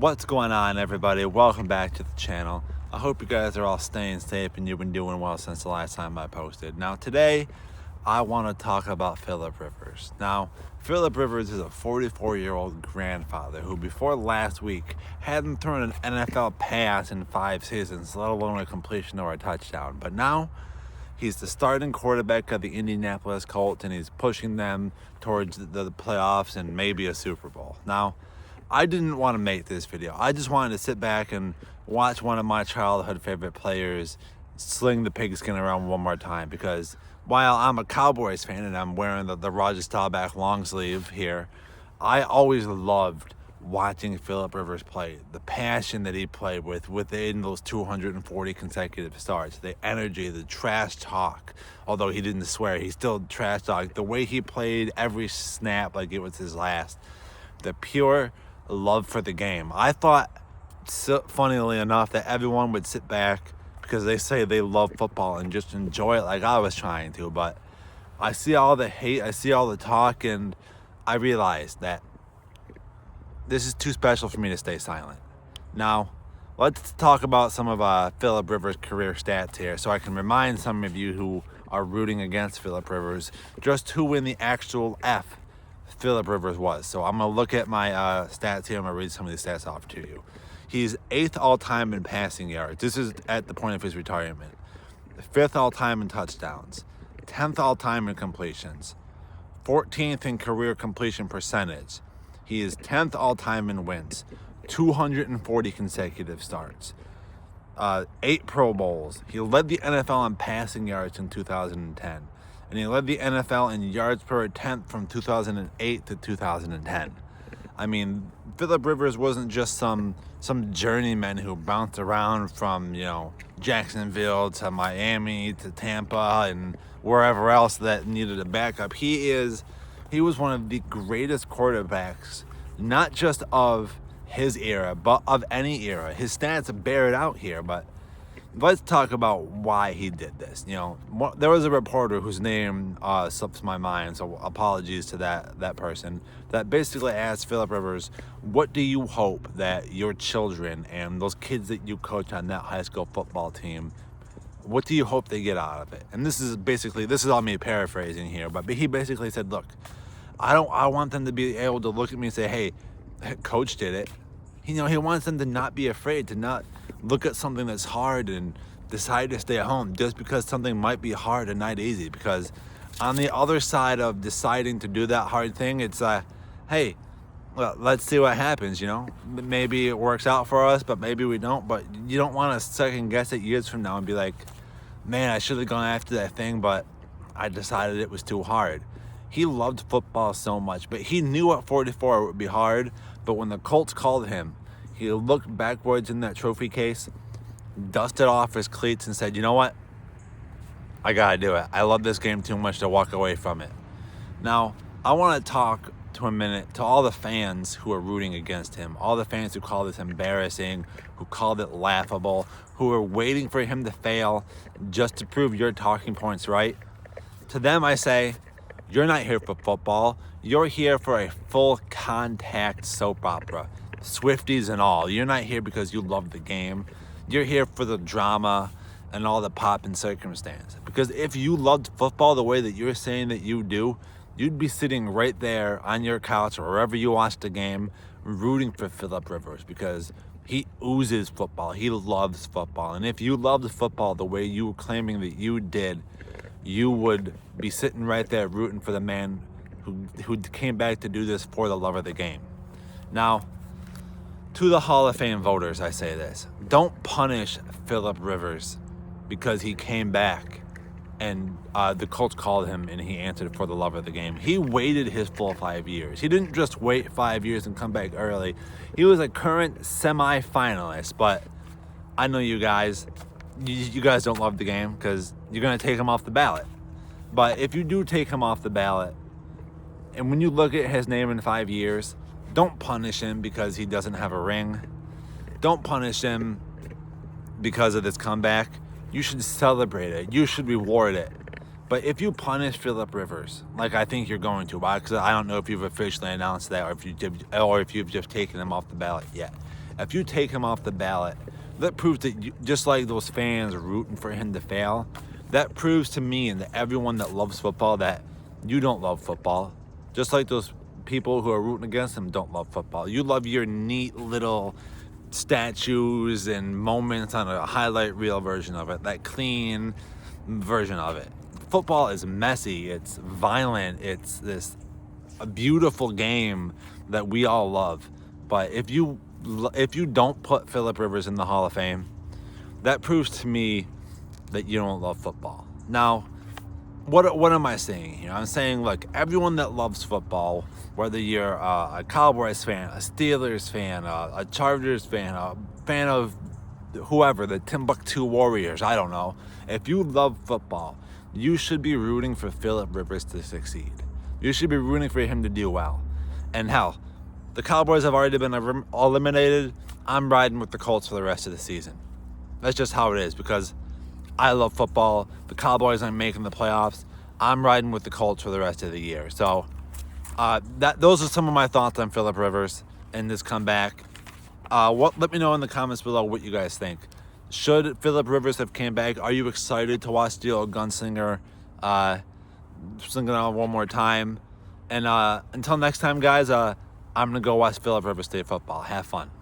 What's going on, everybody? Welcome back to the channel. I hope you guys are all staying safe and you've been doing well since the last time I posted. Now today I want to talk about Phillip Rivers. Now Phillip Rivers is a 44-year-old grandfather who before last week hadn't thrown an NFL pass in 5 seasons, let alone a completion or a touchdown. But now he's the starting quarterback of the Indianapolis Colts and he's pushing them towards the playoffs and maybe a Super Bowl. Now I didn't want to make this video. I just wanted to sit back and watch one of my childhood favorite players sling the pigskin around one more time, because while I'm a Cowboys fan and I'm wearing the Roger Staubach long sleeve here, I always loved watching Phillip Rivers play. The passion that he played with within those 240 consecutive starts, the energy, the trash talk. Although he didn't swear, he still trash talked. The way he played every snap like it was his last. The pure love for the game. I thought, funnily enough, that everyone would sit back because they say they love football and just enjoy it like I was trying to. But I see all the hate, I see all the talk, and I realized that this is too special for me to stay silent. Now, let's talk about some of Phillip Rivers' career stats here so I can remind some of you who are rooting against Phillip Rivers just who in the actual F Phillip Rivers was. So I'm going to look at my stats here. I'm going to read some of these stats off to you. He's 8th all-time in passing yards. This is at the point of his retirement. 5th all-time in touchdowns. 10th all-time in completions. 14th in career completion percentage. He is 10th all-time in wins. 240 consecutive starts. 8 Pro Bowls. He led the NFL in passing yards in 2010. And he led the NFL in yards per attempt from 2008 to 2010. I mean, Phillip Rivers wasn't just some journeyman who bounced around from, Jacksonville to Miami to Tampa and wherever else that needed a backup. He was one of the greatest quarterbacks, not just of his era, but of any era. His stats bear it out here, but let's talk about why he did this. There was a reporter whose name slips my mind, so apologies to that person, that basically asked Phillip Rivers, what do you hope that your children and those kids that you coach on that high school football team, what do you hope they get out of it? And this is all me paraphrasing here, but he basically said, look, I want them to be able to look at me and say, hey, coach did it. He wants them to not be afraid, to not look at something that's hard and decide to stay at home just because something might be hard and not easy. Because on the other side of deciding to do that hard thing, it's hey, well, let's see what happens. Maybe it works out for us, but maybe we don't. But you don't want to second guess it years from now and be like, man, I should have gone after that thing, but I decided it was too hard. He loved football so much, but he knew at 44 it would be hard. But when the Colts called him, he looked backwards in that trophy case, dusted off his cleats, and said, you know what? I gotta do it. I love this game too much to walk away from it. Now, I want to talk to a minute to all the fans who are rooting against him, all the fans who call this embarrassing, who called it laughable, who are waiting for him to fail just to prove your talking points right. To them, I say, you're not here for football. You're here for a full contact soap opera, Swifties and all. You're not here because you love the game. You're here for the drama and all the pop and circumstance. Because if you loved football the way that you're saying that you do, you'd be sitting right there on your couch or wherever you watch the game rooting for Phillip Rivers, because he oozes football. He loves football. And if you loved football the way you were claiming that you did, you would be sitting right there rooting for the man who came back to do this for the love of the game. Now, to the Hall of Fame voters, I say this. Don't punish Phillip Rivers because he came back and the Colts called him and he answered for the love of the game. He waited his full 5 years. He didn't just wait 5 years and come back early. He was a current semi-finalist, but I know you guys don't love the game because you're going to take him off the ballot. But if you do take him off the ballot, and when you look at his name in 5 years, don't punish him because he doesn't have a ring. Don't punish him because of this comeback. You should celebrate it. You should reward it. But if you punish Phillip Rivers, like I think you're going to, because I don't know if you've officially announced that or if you've just taken him off the ballot yet. if you take him off the ballot, that proves that just like those fans rooting for him to fail, that proves to me and to everyone that loves football that you don't love football. Just like those people who are rooting against him don't love football. You love your neat little statues and moments on a highlight reel version of it, that clean version of it. Football is messy, it's violent, it's a beautiful game that we all love. But if you don't put Phillip Rivers in the Hall of Fame, that proves to me that you don't love football. Now, what am I saying here? I'm saying, look, everyone that loves football, whether you're a Cowboys fan, a Steelers fan, a Chargers fan, a fan of whoever, the Timbuktu Warriors, I don't know. If you love football, you should be rooting for Phillip Rivers to succeed. You should be rooting for him to do well. And hell, the Cowboys have already been eliminated. I'm riding with the Colts for the rest of the season. That's just how it is, because I love football. The Cowboys aren't making the playoffs. I'm riding with the Colts for the rest of the year. So those are some of my thoughts on Phillip Rivers and this comeback. Let me know in the comments below what you guys think. Should Phillip Rivers have came back? Are you excited to watch the old gunslinger sing it out one more time? And until next time, guys, I'm going to go watch Phillip Rivers State football. Have fun.